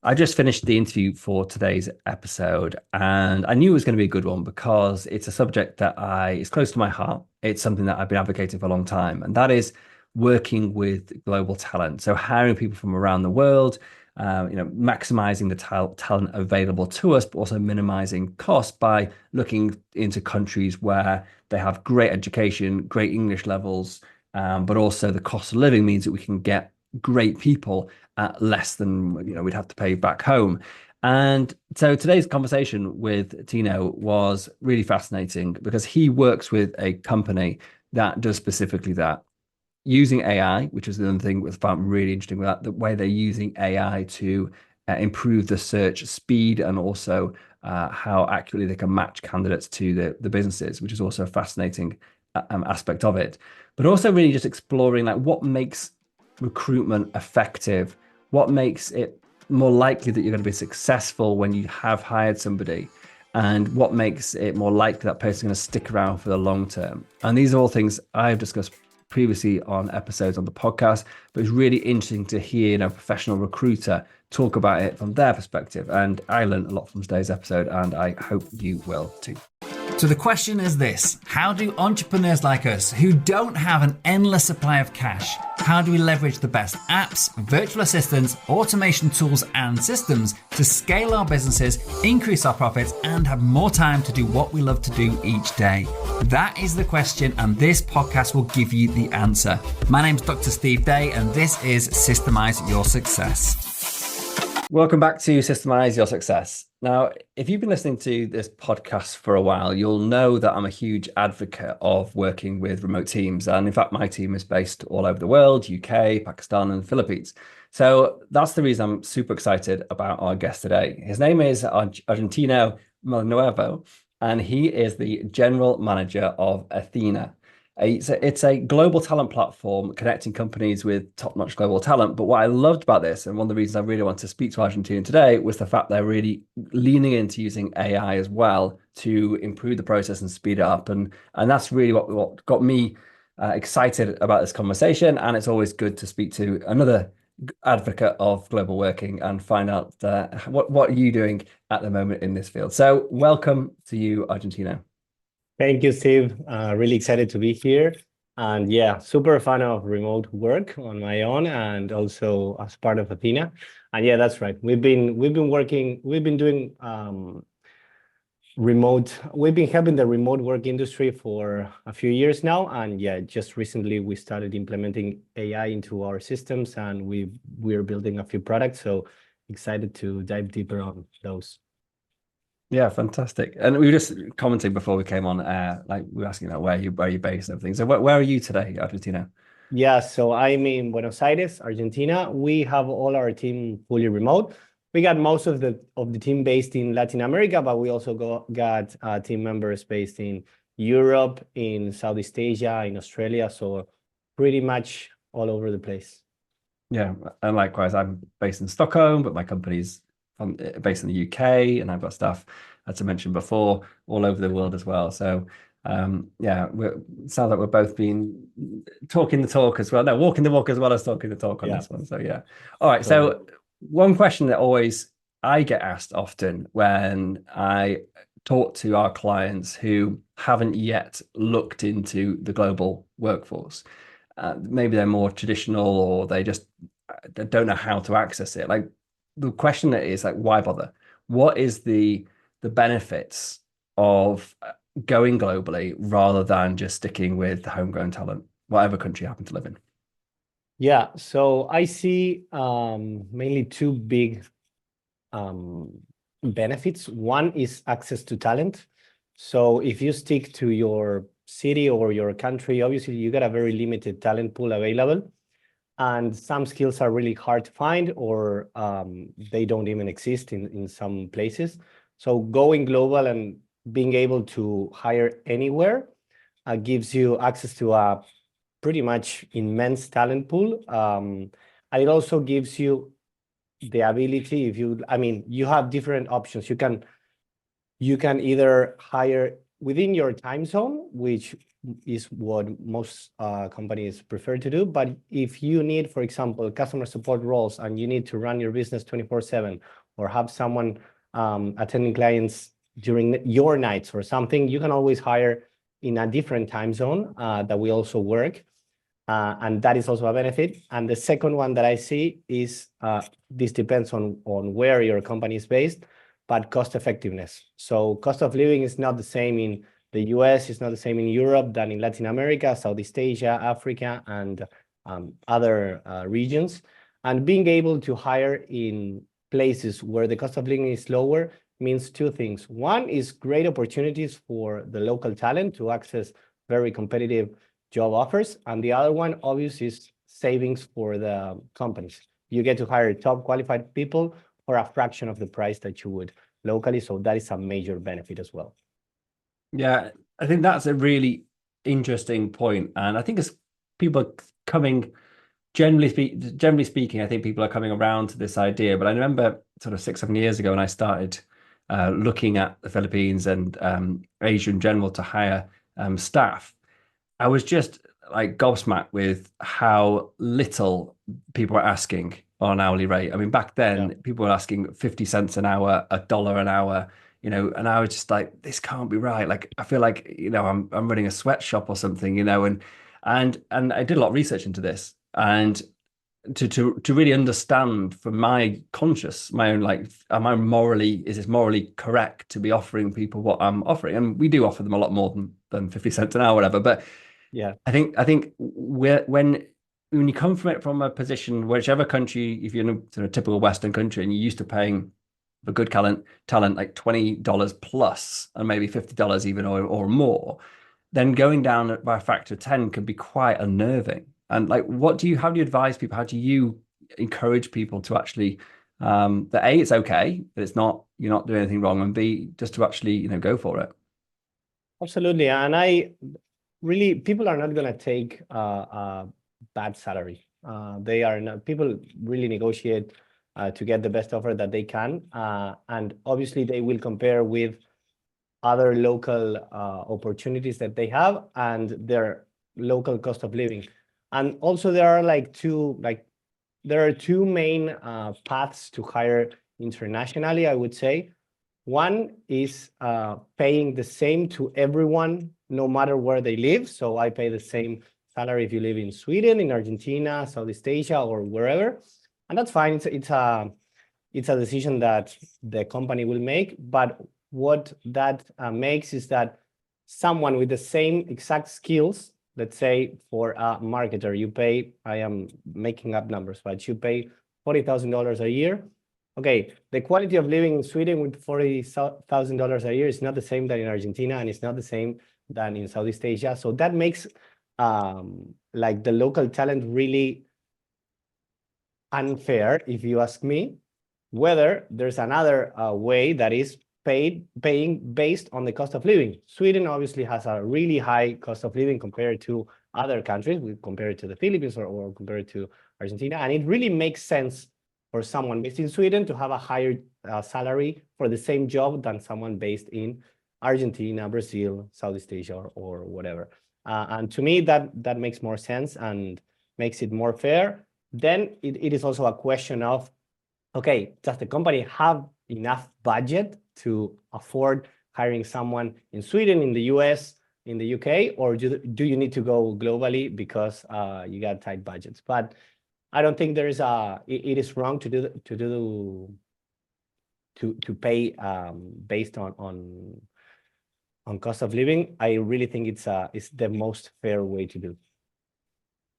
I just finished the interview for today's episode, and I knew it was going to be a good one because it's a subject that is close to my heart. It's something that I've been advocating for a long time, and that is working with global talent. So hiring people from around the world, maximizing the talent available to us, but also minimizing costs by looking into countries where they have great education, great English levels, but also the cost of living means that we can get great people at less than we'd have to pay back home. And so today's conversation with Tino was really fascinating because he works with a company that does specifically that, using AI, which is the other thing that I found really interesting with that, the way they're using AI to improve the search speed and also how accurately they can match candidates to the businesses, which is also a fascinating aspect of it. But also really just exploring like what makes recruitment effective, what makes it more likely that you're going to be successful when you have hired somebody, and what makes it more likely that person's going to stick around for the long term. And these are all things I've discussed previously on episodes on the podcast, but it's really interesting to hear a professional recruiter talk about it from their perspective. And I learned a lot from today's episode, and I hope you will too. So the question is this: how do entrepreneurs like us, who don't have an endless supply of cash, how do we leverage the best apps, virtual assistants, automation tools and systems to scale our businesses, increase our profits, and have more time to do what we love to do each day? That is the question, and this podcast will give you the answer. My name's Dr. Steve Day, and this is Systemise Your Success. Welcome back to Systemise Your Success. Now, if you've been listening to this podcast for a while, you'll know that I'm a huge advocate of working with remote teams. And in fact, my team is based all over the world, UK, Pakistan, and Philippines. So that's the reason I'm super excited about our guest today. His name is Argentino Manuevo, and he is the general manager of Athyna. It's a global talent platform connecting companies with top-notch global talent. But what I loved about this, and one of the reasons I really wanted to speak to Argentina today, was the fact they're really leaning into using AI as well to improve the process and speed it up. And that's really what got me excited about this conversation. And it's always good to speak to another advocate of global working and find out what are you doing at the moment in this field. So welcome to you, Argentino. Thank you, Steve. Really excited to be here. And yeah, super fan of remote work on my own and also as part of Athyna. And yeah, that's right. We've been doing we've been helping the remote work industry for a few years now. And yeah, just recently we started implementing AI into our systems, and we're building a few products. So excited to dive deeper on those. Yeah, fantastic. And we were just commenting before we came on air, like we were asking about where you're based and everything. So where are you today, Argentina? Yeah, so I'm in Buenos Aires, Argentina. We have all our team fully remote. We got most of the team based in Latin America, but we also got team members based in Europe, in Southeast Asia, in Australia. So pretty much all over the place. Yeah, and likewise, I'm based in Stockholm, but my company's based in the UK, and I've got staff, as I mentioned before, all over the world as well. So yeah, it sounds like we're both been talking the talk as well. No, walking the walk as well as talking the talk on this one. So yeah. All right. So one question that I get asked often when I talk to our clients who haven't yet looked into the global workforce, maybe they're more traditional or they don't know how to access it. Like, the question that is like, why bother? What is the benefits of going globally rather than just sticking with the homegrown talent, whatever country you happen to live in? Yeah, so I see mainly two big benefits. One is access to talent. So if you stick to your city or your country, obviously you got a very limited talent pool available. And some skills are really hard to find, or they don't even exist in some places. So going global and being able to hire anywhere gives you access to a pretty much immense talent pool. And it also gives you the ability, you have different options. You can either hire within your time zone, which is what most companies prefer to do. But if you need, for example, customer support roles and you need to run your business 24/7 or have someone attending clients during your nights or something, you can always hire in a different time zone that we also work. And that is also a benefit. And the second one that I see is this depends on where your company is based, but cost effectiveness. So cost of living is not the same in the US, it's not the same in Europe than in Latin America, Southeast Asia, Africa, and other regions. And being able to hire in places where the cost of living is lower means two things. One is great opportunities for the local talent to access very competitive job offers. And the other one, obviously, is savings for the companies. You get to hire top qualified people for a fraction of the price that you would locally. So that is a major benefit as well. Yeah, I think that's a really interesting point. And I think as people coming, generally speaking, I think people are coming around to this idea. But I remember sort of 6-7 years ago when I started looking at the Philippines and Asia in general to hire staff, I was just like gobsmacked with how little people were asking on an hourly rate. I mean, back then people were asking 50 cents an hour, $1 an hour, and I was just like, this can't be right. Like, I feel like, I'm running a sweatshop or something, and I did a lot of research into this and to really understand for my own, like, is this morally correct to be offering people what I'm offering? And we do offer them a lot more than 50 cents an hour, whatever. But yeah, I think when you come from it from a position, whichever country, if you're in a sort of typical Western country and you're used to paying for good talent like $20 plus and maybe $50 even or more, then going down by a factor of 10 can be quite unnerving. And like, how do you advise people? How do you encourage people to actually that A, it's okay, that you're not doing anything wrong, and B, just to actually go for it. Absolutely. And people are not going to take a bad salary. People really negotiate to get the best offer that they can. And obviously they will compare with other local opportunities that they have and their local cost of living. And also there are two main paths to hire internationally, I would say. One is paying the same to everyone, no matter where they live. So I pay the same salary if you live in Sweden, in Argentina, Southeast Asia, or wherever. And that's fine. It's a decision that the company will make. But what that makes is that someone with the same exact skills, let's say for a marketer, I am making up numbers, but you pay $40,000 a year. Okay, the quality of living in Sweden with $40,000 a year is not the same than in Argentina, and it's not the same than in Southeast Asia. So that makes like the local talent really unfair, if you ask me. Whether there's another way that is paying based on the cost of living. Sweden obviously has a really high cost of living compared to other countries. We compare it to the Philippines or compare it to Argentina, and it really makes sense for someone based in Sweden to have a higher salary for the same job than someone based in Argentina, Brazil, Southeast Asia, or whatever. And to me, that makes more sense and makes it more fair. Then it is also a question of, okay, does the company have enough budget to afford hiring someone in Sweden, in the US, in the UK, or do you need to go globally because you got tight budgets? But I don't think it is wrong to pay based on cost of living. I really think it's the most fair way to do.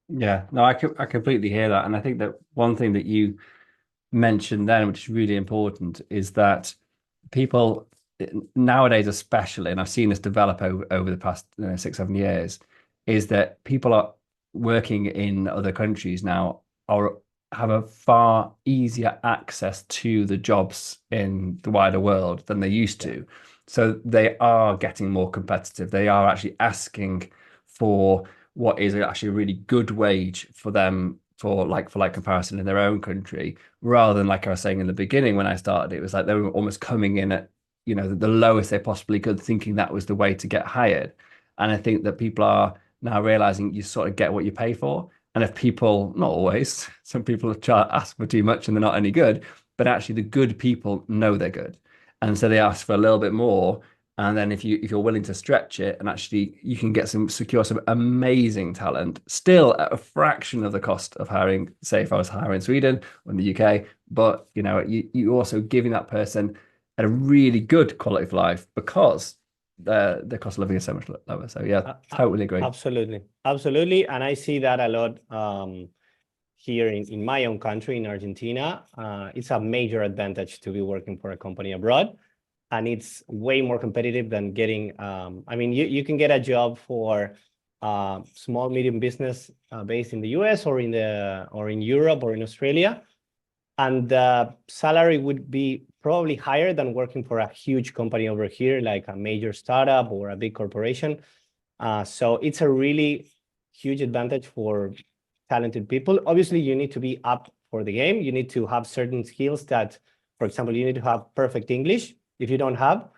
Yeah, no, I completely hear that, and I think that one thing that you mentioned then, which is really important, is that people nowadays, especially, and I've seen this develop over the past 6-7 years, is that people are working in other countries now have a far easier access to the jobs in the wider world than they used to. So they are getting more competitive. They are actually asking for what is actually a really good wage for them for like comparison in their own country, rather than, like I was saying in the beginning when I started, it was like they were almost coming in at the lowest they possibly could, thinking that was the way to get hired. And I think that people are now realizing you sort of get what you pay for. And if people, not always, some people ask for too much and they're not any good, but actually the good people know they're good. And so they ask for a little bit more. And then if you're willing to stretch it, and actually you can secure some amazing talent, still at a fraction of the cost of hiring, say if I was hiring in Sweden or in the UK, but you also giving that person a really good quality of life because the cost of living is so much lower. So yeah, totally agree. Absolutely. And I see that a lot here in my own country, in Argentina. It's a major advantage to be working for a company abroad. And it's way more competitive than getting, you can get a job for small, medium business based in the US or in Europe or in Australia. And the salary would be probably higher than working for a huge company over here, like a major startup or a big corporation. So it's a really huge advantage for talented people. Obviously, you need to be up for the game. You need to have certain skills that, for example, you need to have perfect English. If you don't have,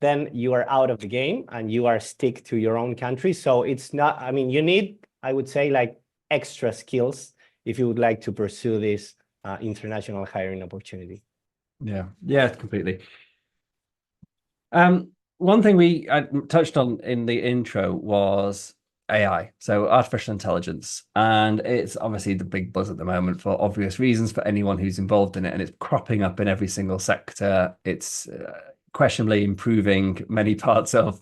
then you are out of the game and you are stick to your own country. So it's not, you need, I would say, like extra skills if you would like to pursue this international hiring opportunity. Yeah, completely. One thing I touched on in the intro was AI, so artificial intelligence, and it's obviously the big buzz at the moment for obvious reasons for anyone who's involved in it, and it's cropping up in every single sector. It's questionably improving many parts of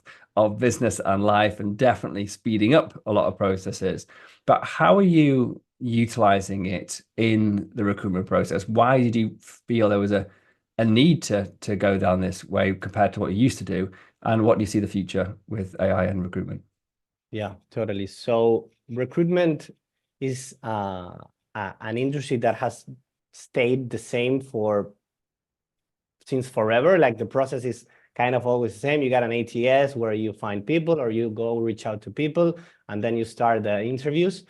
business and life, and definitely speeding up a lot of processes. But how are you utilizing it in the recruitment process? Why did you feel there was a need to go down this way compared to what you used to do? And what do you see the future with AI and recruitment? Yeah, totally. So recruitment is an industry that has stayed the same since forever. Like the process is kind of always the same. You got an ATS where you find people or you go reach out to people and then you start the interviews.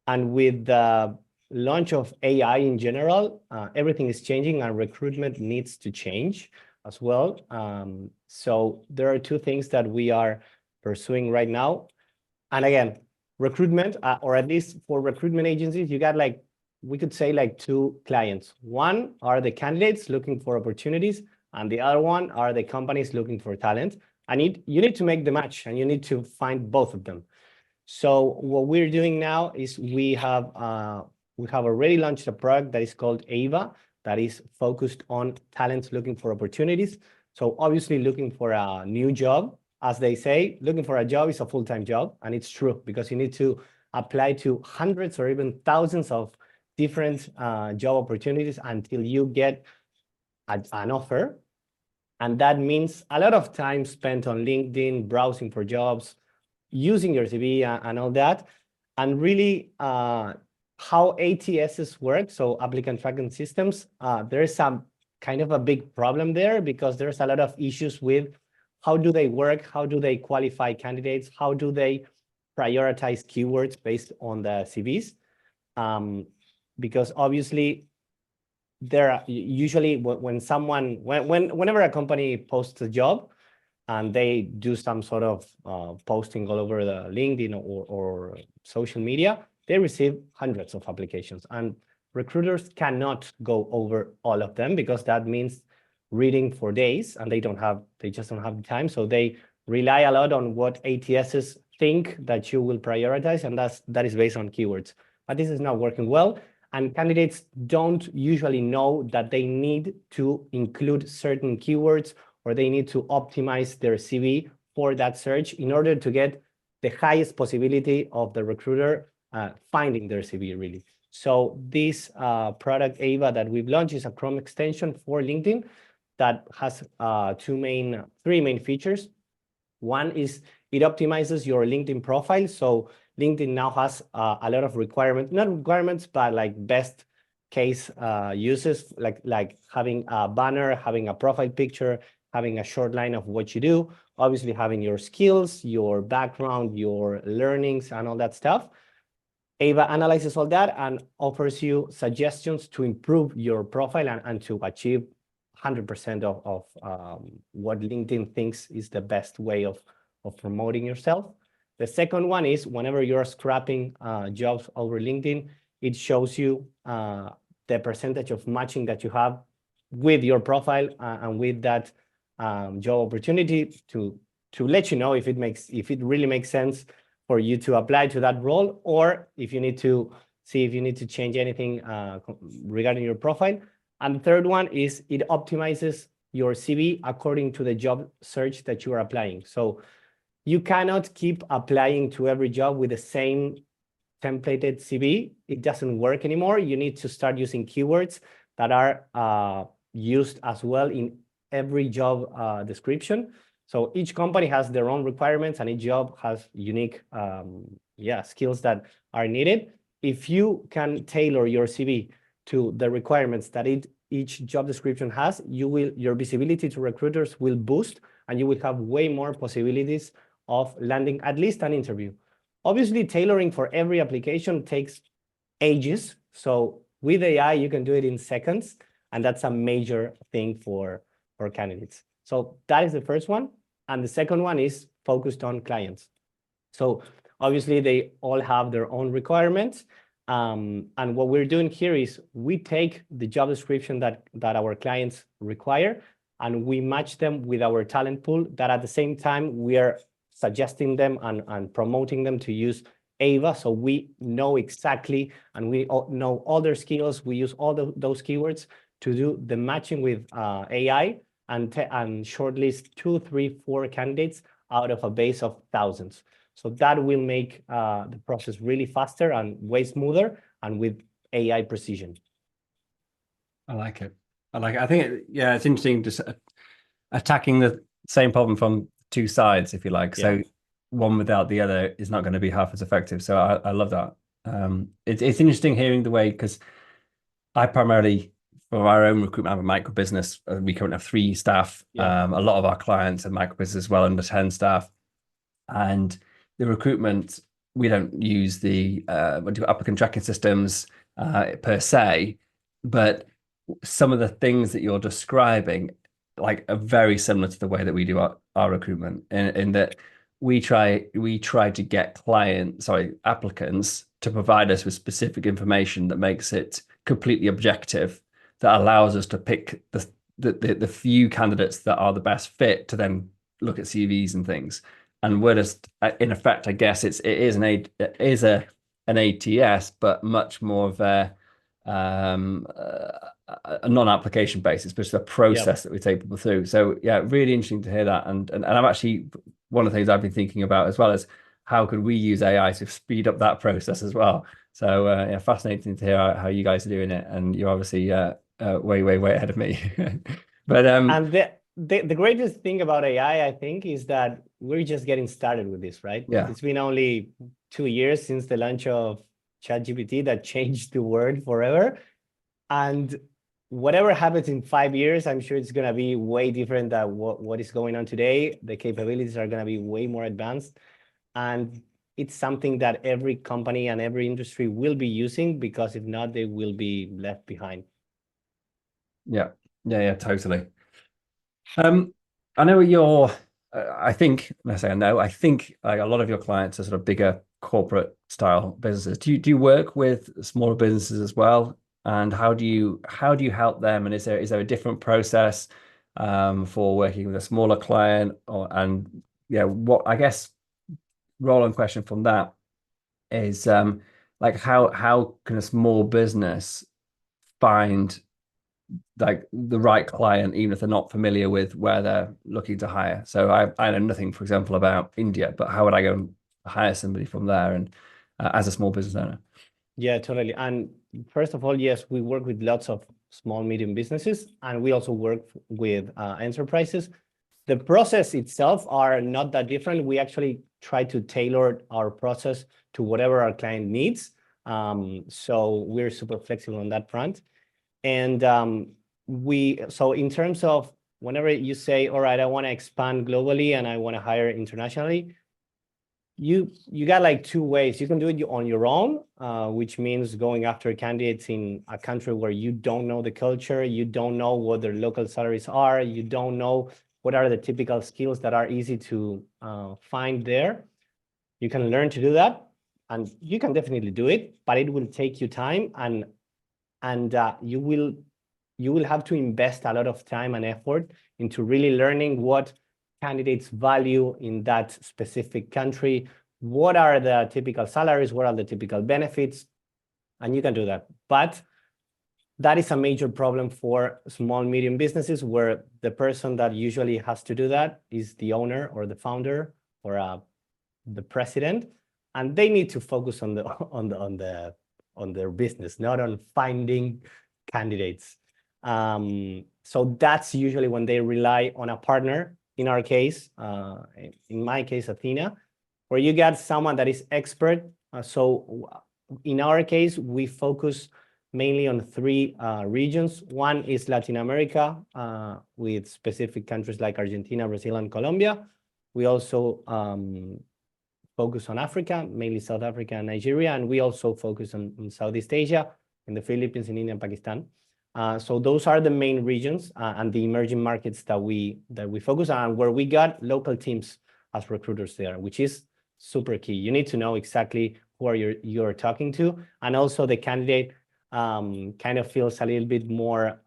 And with the launch of AI in general, everything is changing and recruitment needs to change as well. So there are two things that we are pursuing right now. And again, recruitment, or at least for recruitment agencies, you got we could say two clients. One are the candidates looking for opportunities, and the other one are the companies looking for talent. And you need to make the match, and you need to find both of them. So what we're doing now is we have already launched a product that is called AVA, that is focused on talents looking for opportunities. So obviously looking for a new job. As they say, looking for a job is a full-time job, and it's true because you need to apply to hundreds or even thousands of different job opportunities until you get an offer. And that means a lot of time spent on LinkedIn, browsing for jobs, using your CV and all that. And really how ATSs work, so applicant tracking systems, there is some kind of a big problem there because there's a lot of issues with how do they work? How do they qualify candidates? How do they prioritize keywords based on the CVs? Because obviously, there are usually whenever a company posts a job and they do some sort of posting all over the LinkedIn or social media, they receive hundreds of applications, and recruiters cannot go over all of them because that means reading for days, and they just don't have the time. So they rely a lot on what ATSs think that you will prioritize, and that is based on keywords. But this is not working well, and candidates don't usually know that they need to include certain keywords or they need to optimize their CV for that search in order to get the highest possibility of the recruiter finding their CV, really. So this product, AVA, that we've launched is a Chrome extension for LinkedIn that has three main features. One is it optimizes your LinkedIn profile. So LinkedIn now has a lot of requirements, not requirements, but like best case uses, like having a banner, having a profile picture, having a short line of what you do, obviously having your skills, your background, your learnings, and all that stuff. AVA analyzes all that and offers you suggestions to improve your profile and to achieve 100% of what LinkedIn thinks is the best way of promoting yourself. The second one is whenever you're scrapping jobs over LinkedIn, it shows you the percentage of matching that you have with your profile and with that job opportunity to let you know if it really makes sense for you to apply to that role, or if you need to see if you need to change anything regarding your profile. And the third one is it optimizes your CV according to the job search that you are applying. So you cannot keep applying to every job with the same templated CV. It doesn't work anymore. You need to start using keywords that are used as well in every job description. So each company has their own requirements and each job has unique skills that are needed. If you can tailor your CV to the requirements that each job description has, your visibility to recruiters will boost, and you will have way more possibilities of landing at least an interview. Obviously, tailoring for every application takes ages. So with AI, you can do it in seconds, and that's a major thing for candidates. So that is the first one. And the second one is focused on clients. So obviously, they all have their own requirements. And what we're doing here is we take the job description that our clients require, and we match them with our talent pool that at the same time we are suggesting them and promoting them to use AVA. So we know exactly, and we know all their skills. We use all those keywords to do the matching with AI and shortlist 2, 3, 4 candidates out of a base of thousands. So that will make the process really faster and way smoother and with AI precision. I like it. I think, it's interesting just attacking the same problem from two sides, if you like. Yeah. So one without the other is not going to be half as effective. So I love that. It's interesting hearing the way, because I primarily, for our own recruitment, have a micro business. We currently have 3 staff. Yeah. A lot of our clients are micro business as well, under 10 staff. And the recruitment, we don't use the applicant tracking systems per se, but some of the things that you're describing are very similar to the way that we do our recruitment, in that we try to get applicants to provide us with specific information that makes it completely objective, that allows us to pick the few candidates that are the best fit to then look at CVs and things. And we're just, in effect, I guess it is an ATS, but much more of a non-application basis, but it's a process that we take people through. So yeah, really interesting to hear that. And I'm actually, one of the things I've been thinking about as well is how could we use AI to speed up that process as well. So fascinating to hear how you guys are doing it, and you're obviously way ahead of me. But and the greatest thing about AI, I think, is that we're just getting started with this, right? Yeah. It's been only 2 years since the launch of ChatGPT that changed the world forever. And whatever happens in 5 years, I'm sure it's going to be way different than what is going on today. The capabilities are going to be way more advanced. And it's something that every company and every industry will be using, because if not, they will be left behind. Yeah, totally. I know I think a lot of your clients are sort of bigger corporate style businesses. Do you work with smaller businesses as well? And how do you help them? And is there a different process for working with a smaller client? What I guess roll-on question from that is how can a small business find the right client, even if they're not familiar with where they're looking to hire? So I know nothing, for example, about India, but how would I go and hire somebody from there, and as a small business owner? Yeah, totally. And first of all, yes, we work with lots of small, medium businesses, and we also work with enterprises. The process itself are not that different. We actually try to tailor our process to whatever our client needs. So we're super flexible on that front. And so in terms of whenever you say, all right, I want to expand globally and I want to hire internationally, you got 2 ways. You can do it on your own, which means going after candidates in a country where you don't know the culture, you don't know what their local salaries are, you don't know what are the typical skills that are easy to find there. You can learn to do that, and you can definitely do it, but it will take you time, and you will have to invest a lot of time and effort into really learning what candidates value in that specific country, what are the typical salaries, what are the typical benefits, and you can do that. But that is a major problem for small, medium businesses, where the person that usually has to do that is the owner or the founder or the president, and they need to focus on their business, not on finding candidates. So that's usually when they rely on a partner. In our case, in my case, Athyna, where you get someone that is expert. So in our case, we focus mainly on three regions. One is Latin America, with specific countries like Argentina, Brazil, and Colombia. We also focus on Africa, mainly South Africa and Nigeria, and we also focus on Southeast Asia, in the Philippines, in India, and Pakistan. So those are the main regions and the emerging markets that we focus on, where we got local teams as recruiters there, which is super key. You need to know exactly who you're talking to, and also the candidate kind of feels a little bit more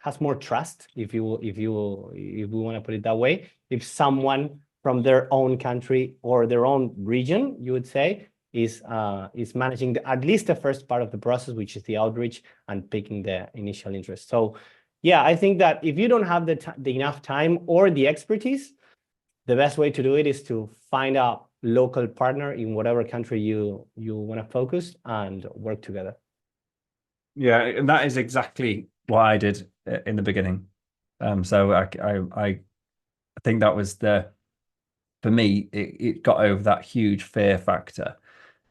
has more trust, if we want to put it that way. If someone from their own country or their own region, you would say, is managing at least the first part of the process, which is the outreach and picking the initial interest. So yeah, I think that if you don't have the enough time or the expertise, the best way to do it is to find a local partner in whatever country you want to focus and work together. Yeah, and that is exactly what I did in the beginning. So I think that was for me, it got over that huge fear factor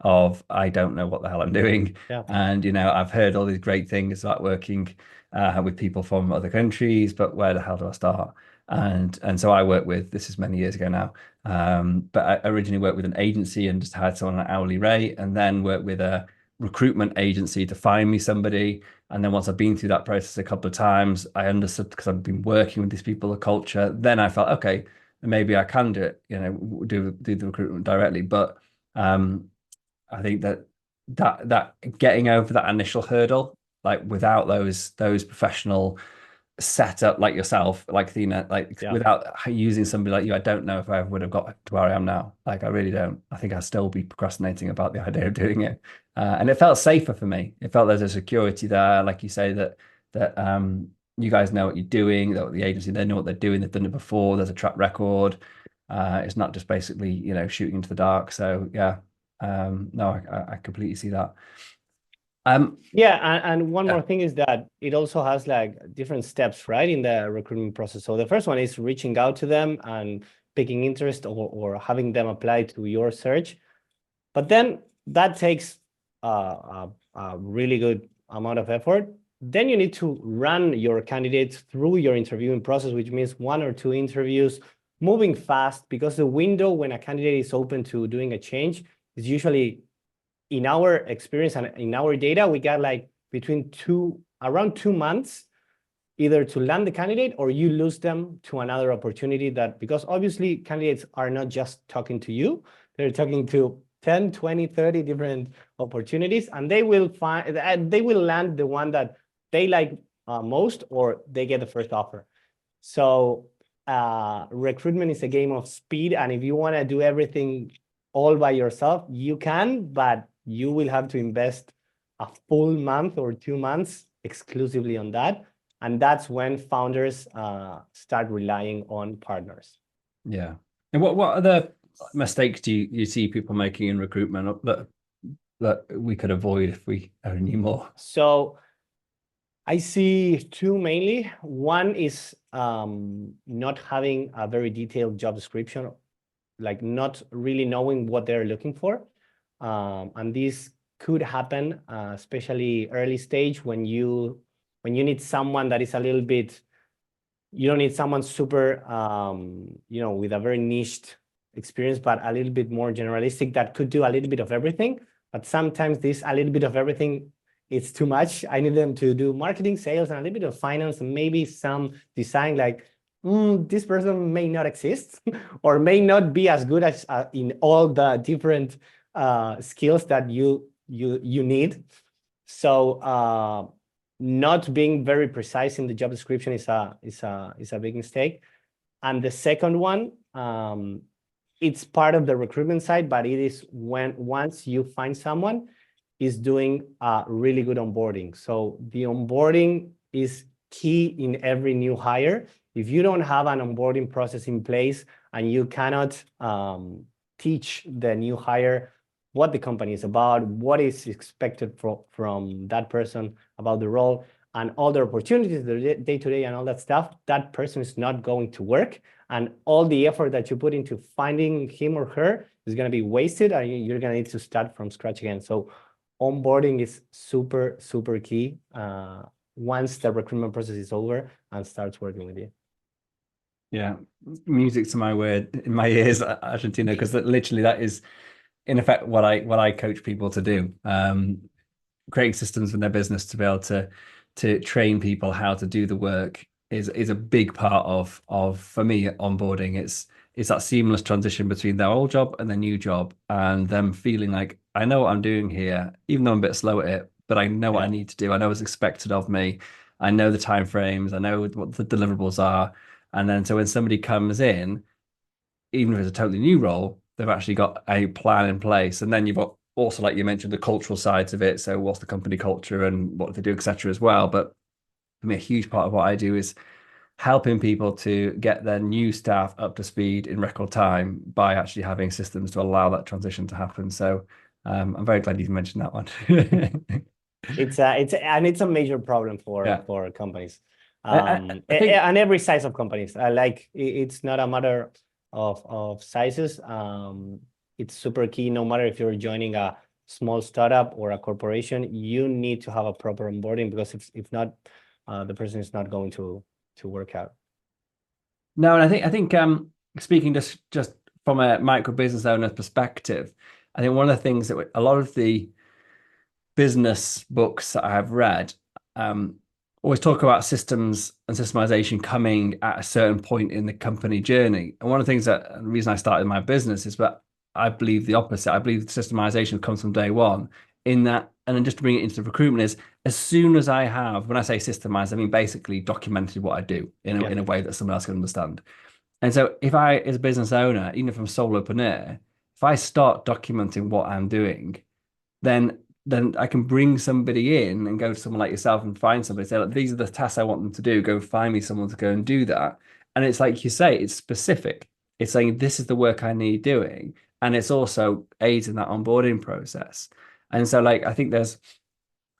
of, I don't know what the hell I'm doing. Yeah. And, I've heard all these great things about working with people from other countries, but where the hell do I start? And so I worked with, this is many years ago now, but I originally worked with an agency and just had someone on an hourly rate, and then worked with a recruitment agency to find me somebody. And then once I've been through that process a couple of times, I understood, because I've been working with these people, the culture, then I felt, okay, maybe I can do it, do the recruitment directly. But I think that getting over that initial hurdle, like without those professional setup like yourself, like Athyna, without using somebody like you, I don't know if I ever would have got to where I am now. Like, I really don't. I think I'd still be procrastinating about the idea of doing it. And it felt safer for me. It felt there's a security there, like you say, that you guys know what you're doing, that the agency, they know what they're doing, they've done it before, there's a track record. It's not just basically, shooting into the dark. So yeah, no, I completely see that. Yeah, and one more thing is that it also has like different steps, right, in the recruitment process. So the first one is reaching out to them and picking interest or having them apply to your search. But then that takes a really good amount of effort. Then you need to run your candidates through your interviewing process, which means 1 or 2 interviews, moving fast, because the window when a candidate is open to doing a change is usually, in our experience and in our data, we got like around 2 months, either to land the candidate or you lose them to another opportunity, because obviously candidates are not just talking to you, they're talking to 10, 20, 30 different opportunities, and they will land the one that they like most, or they get the first offer. So recruitment is a game of speed, and if you want to do everything all by yourself, you can, but you will have to invest a full month or 2 months exclusively on that. And that's when founders start relying on partners. Yeah. And what other mistakes do you see people making in recruitment that we could avoid if we ever knew more? So I see 2 mainly. One is not having a very detailed job description, like not really knowing what they're looking for. And this could happen, especially early stage, when you need someone that is a little bit, you don't need someone super, with a very niched experience, but a little bit more generalistic that could do a little bit of everything. But sometimes this a little bit of everything, it's too much. I need them to do marketing, sales, and a little bit of finance, and maybe some design. Like, this person may not exist or may not be as good as in all the different skills that you need. So not being very precise in the job description is a big mistake. And the second one, it's part of the recruitment side, but it is when once you find someone, is doing really good onboarding. So the onboarding is key in every new hire. If you don't have an onboarding process in place and you cannot teach the new hire what the company is about, what is expected from that person about the role, and all the opportunities, the day-to-day and all that stuff, that person is not going to work. And all the effort that you put into finding him or her is going to be wasted, and you're going to need to start from scratch again. So onboarding is super, super key once the recruitment process is over and starts working with you. Yeah, music to my ears, Argentina, because literally that is in effect what I coach people to do. Creating systems in their business to be able to train people how to do the work is a big part of for me onboarding. It's that seamless transition between their old job and their new job, and them feeling like I know what I'm doing here, even though I'm a bit slow at it, but I know what I need to do. I know what's expected of me. I know the time frames. I know what the deliverables are. And then so when somebody comes in, even if it's a totally new role, they've actually got a plan in place. And then you've got also, like you mentioned, the cultural sides of it. So what's the company culture and what do they do, etc. as well. But for me, a huge part of what I do is helping people to get their new staff up to speed in record time by actually having systems to allow that transition to happen. So I'm very glad you mentioned that one. It's a major problem for companies. I think, and every size of companies. Like it's not a matter of sizes. It's super key. No matter if you're joining a small startup or a corporation, you need to have a proper onboarding, because if not, the person is not going to work out. No, and I think speaking just from a micro business owner's perspective, I think one of the things that a lot of the business books that I have read always talk about systems and systemization coming at a certain point in the company journey. And one of the things the reason I started my business is that I believe the opposite. I believe systemization comes from day one, in that, and then just to bring it into recruitment is, as soon as I have, when I say systemize, I mean basically documented what I do in a way that someone else can understand. And so if I, as a business owner, even if I'm solopreneur, if I start documenting what I'm doing, then I can bring somebody in and go to someone like yourself and find somebody, say, look, these are the tasks I want them to do. Go find me someone to go and do that. And it's like you say, it's specific. It's saying this is the work I need doing. And it's also aids in that onboarding process. And so like, I think there's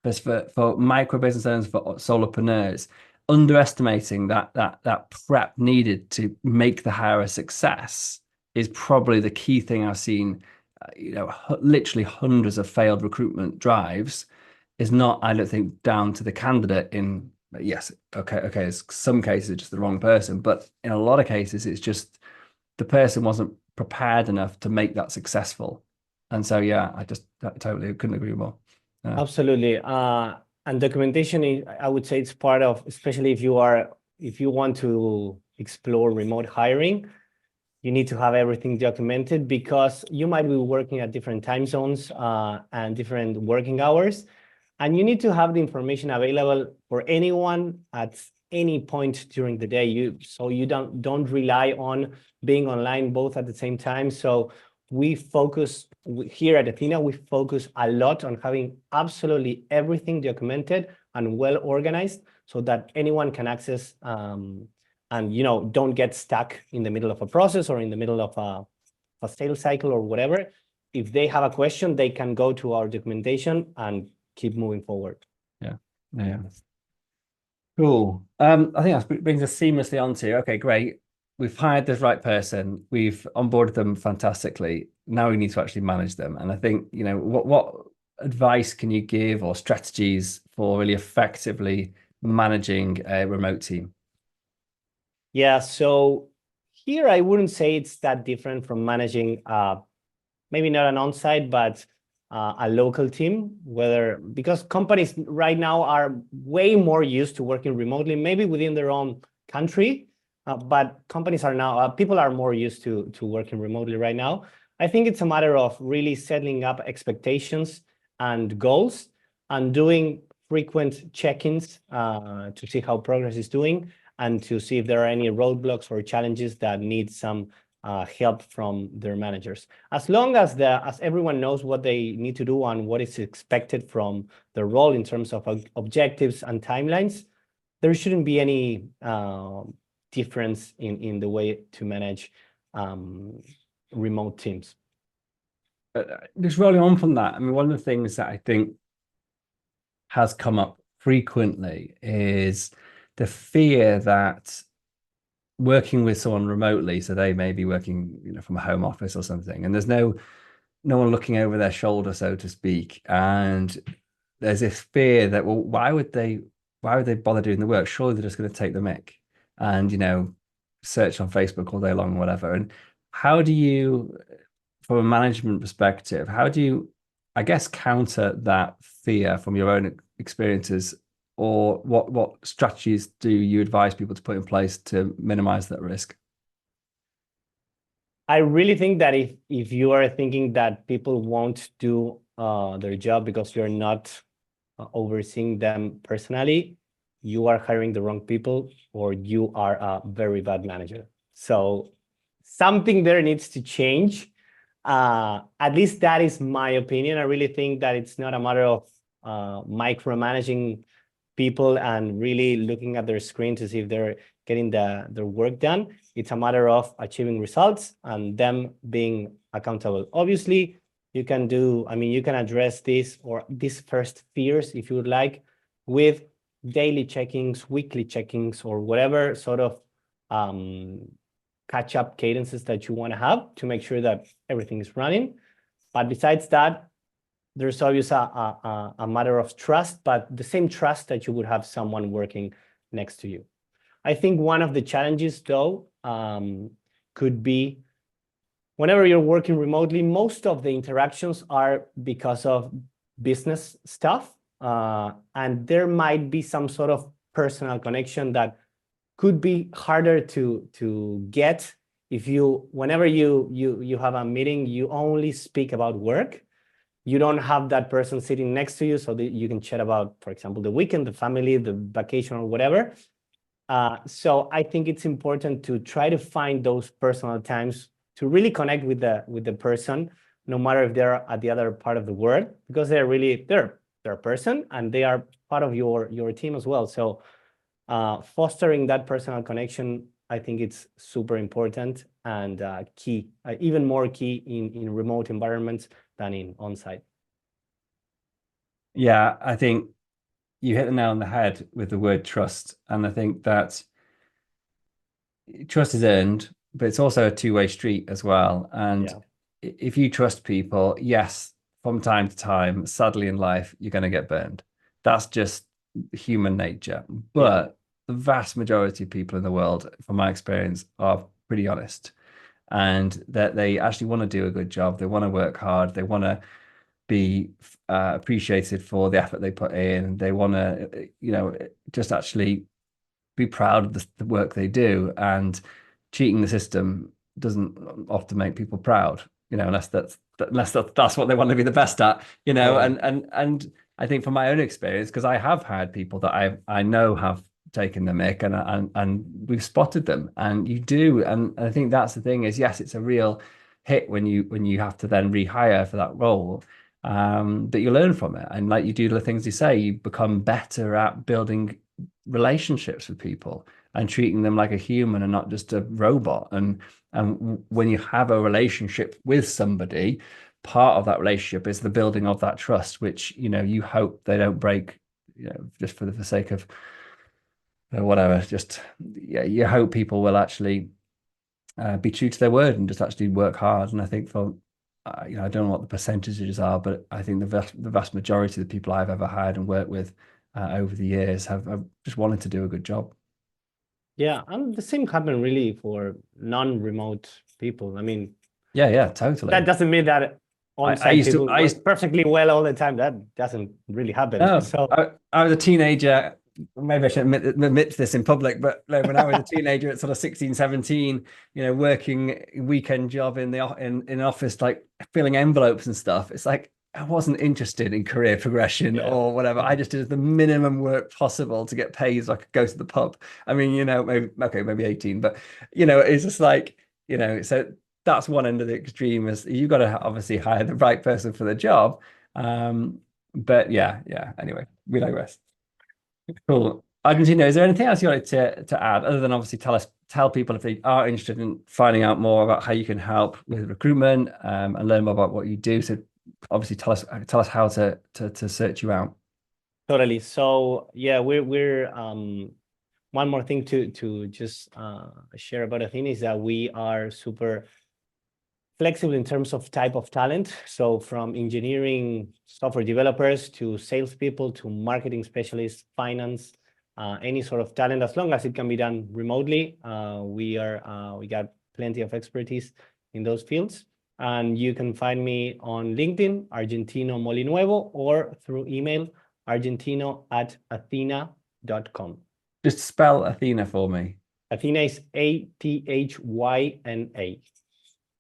for micro business owners, for solopreneurs, underestimating that prep needed to make the hire a success is probably the key thing I've seen. Literally hundreds of failed recruitment drives is not, I don't think, down to the candidate in, yes, okay, some cases it's just the wrong person, but in a lot of cases it's just the person wasn't prepared enough to make that successful. And so, yeah, I totally couldn't agree more. Absolutely. And documentation, I would say it's part of, especially if you want to explore remote hiring, you need to have everything documented, because you might be working at different time zones and different working hours. And you need to have the information available for anyone at any point during the day. So you don't rely on being online both at the same time. So we focus here at Athyna, we focus a lot on having absolutely everything documented and well organized, so that anyone can access and don't get stuck in the middle of a process or in the middle of a sales cycle or whatever. If they have a question, they can go to our documentation and keep moving forward. Yeah. Cool. I think that brings us seamlessly onto, okay, great. We've hired the right person. We've onboarded them fantastically. Now we need to actually manage them. And I think, what advice can you give, or strategies for really effectively managing a remote team? Yeah, so here I wouldn't say it's that different from managing maybe not an on-site, but a local team, because companies right now are way more used to working remotely, maybe within their own country, but companies are now, people are more used to working remotely right now. I think it's a matter of really setting up expectations and goals and doing frequent check-ins to see how progress is doing and to see if there are any roadblocks or challenges that need some help from their managers. As long as everyone knows what they need to do and what is expected from the role in terms of objectives and timelines, there shouldn't be any difference in the way to manage remote teams. Just rolling on from that, I mean, one of the things that I think has come up frequently is the fear that working with someone remotely, so they may be working, from a home office or something, and there's no one looking over their shoulder, so to speak, and there's this fear that, well, why would they bother doing the work? Surely they're just going to take the mic and search on Facebook all day long, whatever. And how do you, from a management perspective, how do you, I guess, counter that fear from your own experiences, or what strategies do you advise people to put in place to minimize that risk? I really think that if you are thinking that people won't do their job because you're not overseeing them personally, you are hiring the wrong people, or you are a very bad manager. So something there needs to change. At least that is my opinion. I really think that it's not a matter of micromanaging people and really looking at their screen to see if they're getting their work done. It's a matter of achieving results and them being accountable. Obviously, you can address this or these first fears, if you would like, with daily check-ins, weekly check-ins, or whatever sort of catch-up cadences that you want to have to make sure that everything is running. But besides that, there's always a matter of trust, but the same trust that you would have someone working next to you. I think one of the challenges, though, could be whenever you're working remotely, most of the interactions are because of business stuff, and there might be some sort of personal connection that could be harder to get if whenever you have a meeting, you only speak about work. You don't have that person sitting next to you so that you can chat about, for example, the weekend, the family, the vacation, or whatever. So I think it's important to try to find those personal times to really connect with the person, no matter if they're at the other part of the world, because they're a person and they are part of your team as well. So fostering that personal connection, I think it's super important and key, even more key in remote environments than in on-site. Yeah, I think you hit the nail on the head with the word trust. And I think that trust is earned, but it's also a two-way street as well. And if you trust people, yes, from time to time, sadly in life, you're going to get burned. That's just human nature. But the vast majority of people in the world, from my experience, are pretty honest, and that they actually want to do a good job. They want to work hard. They want to be appreciated for the effort they put in. They want to, just actually be proud of the work they do. And cheating the system doesn't often make people proud, unless that's what they want to be the best at, and I think from my own experience, because I have had people that I know have taken the mic and we've spotted them, and you do. And I think that's the thing is, yes, it's a real hit when you have to then rehire for that role. But you learn from it. And like you do the things you say, you become better at building relationships with people and treating them like a human and not just a robot. And when you have a relationship with somebody, part of that relationship is the building of that trust, which, you hope they don't break, just for the sake of whatever. Just, you hope people will actually be true to their word and just actually work hard. And I think for, I don't know what the percentages are, but I think the vast majority of the people I've ever had and worked with over the years have just wanted to do a good job. Yeah, and the same happened really for non-remote people. I mean, yeah, totally. That doesn't mean that on-site people work perfectly well all the time. That doesn't really happen. No, So I was a teenager maybe I shouldn't admit this in public, but like, when I was a teenager at sort of 16, 17, working weekend job in an office, like filling envelopes and stuff, it's like I wasn't interested in career progression or whatever. I just did the minimum work possible to get paid so I could go to the pub. I mean, maybe 18, but it's just like, so that's one end of the extreme. Is you've got to obviously hire the right person for the job. But yeah. Anyway, we digress. Cool. Argentino, is there anything else you wanted to add other than obviously tell people if they are interested in finding out more about how you can help with recruitment and learn more about what you do? So obviously tell us how to search you out. Totally. So yeah, we're one more thing to just share about Athyna is that we are super flexible in terms of type of talent. So from engineering software developers to salespeople to marketing specialists, finance, any sort of talent, as long as it can be done remotely. We got plenty of expertise in those fields. And you can find me on LinkedIn, Argentino Molinuevo, or through email, argentino@athyna.com. Just spell Athyna for me. Athyna is Athyna.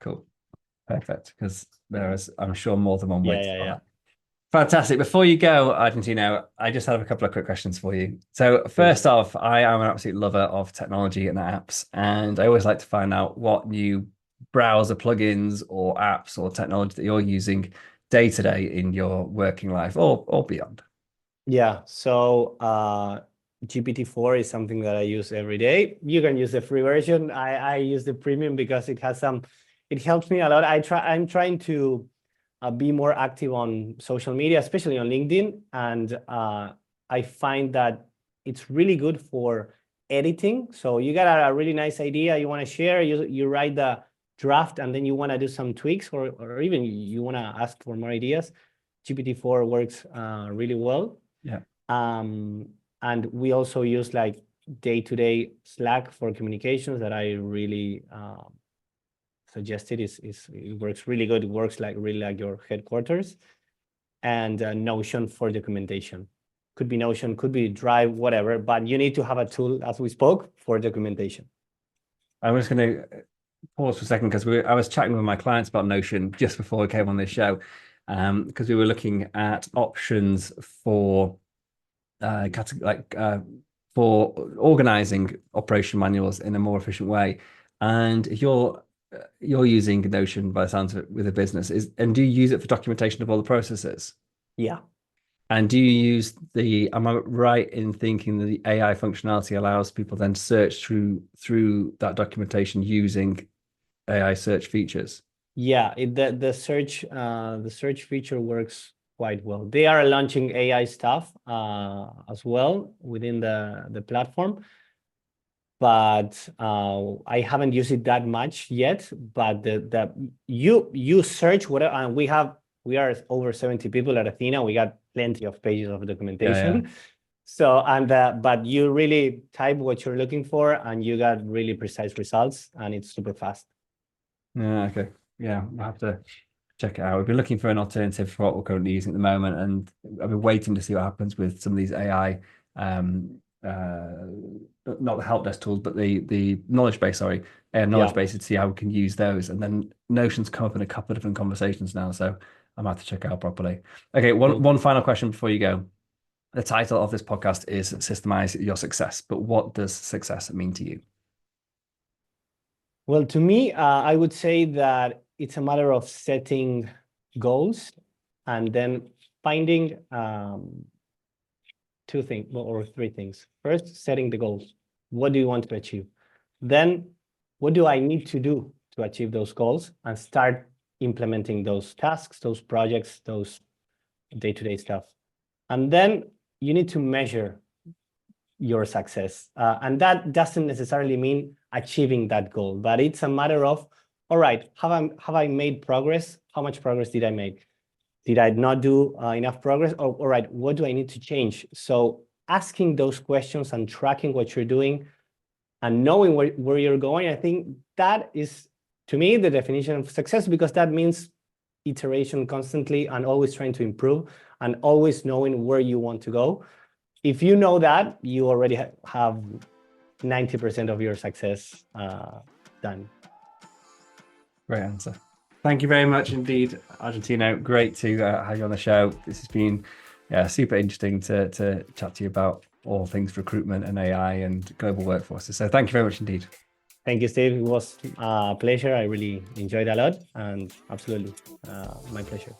Cool. Perfect. Because there is, I'm sure, more than one way to spell that. Fantastic. Before you go, Argentino, I just have a couple of quick questions for you. So first off, I am an absolute lover of technology and apps, and I always like to find out what new browser plugins or apps or technology that you're using day to day in your working life or beyond. Yeah. So GPT-4 is something that I use every day. You can use the free version. I use the premium because it helps me a lot. I'm trying to be more active on social media, especially on LinkedIn. And I find that it's really good for editing. So you got a really nice idea you want to share, you write the draft, and then you want to do some tweaks or even you want to ask for more ideas. GPT-4 works really well. Yeah. And we also use like day-to-day Slack for communications that I really suggested. It works really good. It works really like your headquarters. And Notion for documentation. Could be Notion, could be Drive, whatever, but you need to have a tool, as we spoke, for documentation. I'm just going to pause for a second because I was chatting with my clients about Notion just before we came on this show, because we were looking at options for for organizing operation manuals in a more efficient way. And you're using Notion by the sounds of it with a business, and do you use it for documentation of all the processes? Yeah. And do you use am I right in thinking that the AI functionality allows people then to search through that documentation using AI search features? Yeah, the search feature works quite well. They are launching AI stuff as well within the platform, but I haven't used it that much yet. But you search whatever, and we are over 70 people at Athyna. We got plenty of pages of documentation. Yeah. So but you really type what you're looking for, and you got really precise results, and it's super fast. Yeah. Okay. Yeah, I'll have to check it out. We've been looking for an alternative for what we're currently using at the moment, and I've been waiting to see what happens with some of these AI, not the help desk tools, but the knowledge base, knowledge bases, to see how we can use those. And then Notion's come up in a couple of different conversations now, so I might have to check it out properly. Okay, one final question before you go. The title of this podcast is Systemize Your Success, but what does success mean to you? Well, to me, I would say that it's a matter of setting goals and then finding two things or three things. First, setting the goals. What do you want to achieve? Then, what do I need to do to achieve those goals? And start implementing those tasks, those projects, those day-to-day stuff. And then you need to measure your success. And that doesn't necessarily mean achieving that goal, but it's a matter of, all right, have I made progress? How much progress did I make? Did I not do enough progress? Oh, all right, what do I need to change? So asking those questions and tracking what you're doing and knowing where you're going, I think that is, to me, the definition of success, because that means iteration constantly and always trying to improve and always knowing where you want to go. if you know that, you already have 90% of your success done. Great answer. Thank you very much indeed, Argentino. Great to have you on the show. This has been super interesting to chat to you about all things recruitment and AI and global workforces. So thank you very much indeed. Thank you, Steve. It was a pleasure. I really enjoyed a lot, and absolutely my pleasure.